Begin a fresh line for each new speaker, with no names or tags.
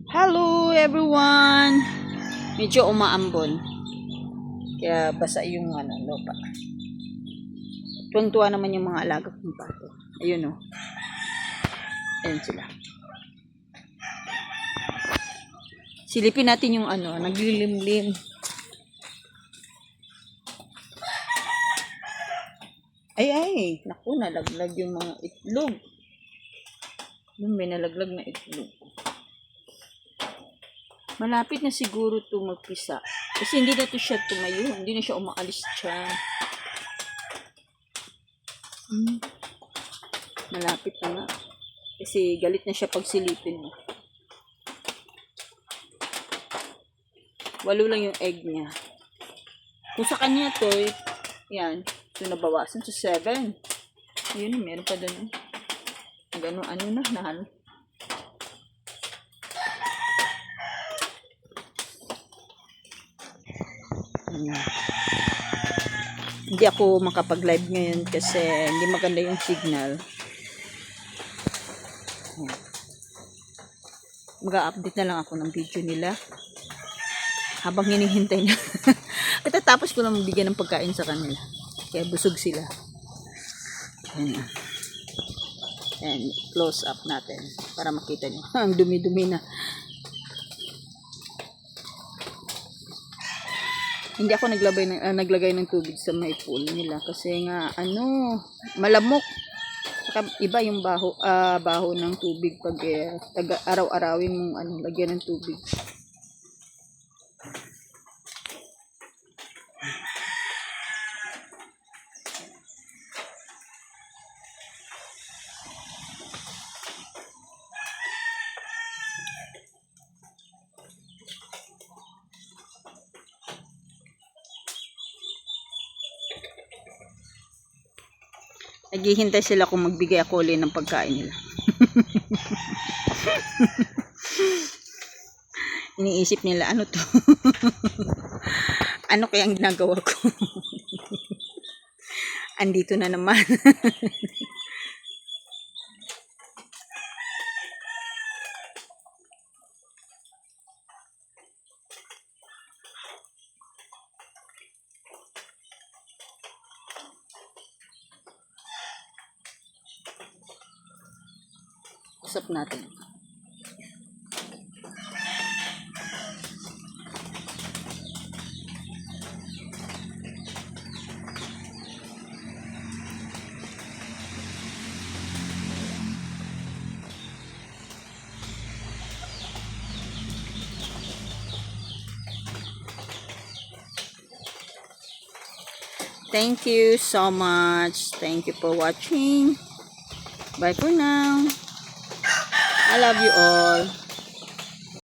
Hello everyone! Medyo umaambon. Kaya basa yung lupa. Tuwang-tuwa naman yung mga alaga kong pato. Ayun o. Ayun sila. Silipin natin yung naglilimlim. Ay, naku, nalaglag yung mga itlog. Yung may nalaglag na itlog. Malapit na siguro ito magpisa. Kasi hindi na ito siya tumayo. Hindi na siya umaalis dyan. Malapit na nga. Kasi galit na siya pag silipin mo. 8 lang yung egg niya. Kung sa kanya to, yan. So, nabawasan to 7. Ayun, meron pa doon. Ano na, nahal. Hindi ako makapag-live ngayon kasi hindi maganda yung signal. Mag-update na lang ako ng video nila habang hinihintay na. Tapos ko lang magbigay ng pagkain sa kanila. Kaya busog sila. And close up natin para makita nyo. Ang dumi-dumi na. Hindi ako naglagay ng tubig sa may pool nila kasi nga malamok. Saka iba yung baho ng tubig pag araw-arawin mong lagyan ng tubig. Naghihintay sila kung magbigay ako ulit ng pagkain nila. Iniisip nila, ano to? Ano kayang ginagawa ko? Andito na naman. Usap natin. Thank you so much. Thank you for watching. Bye for now. I love you all.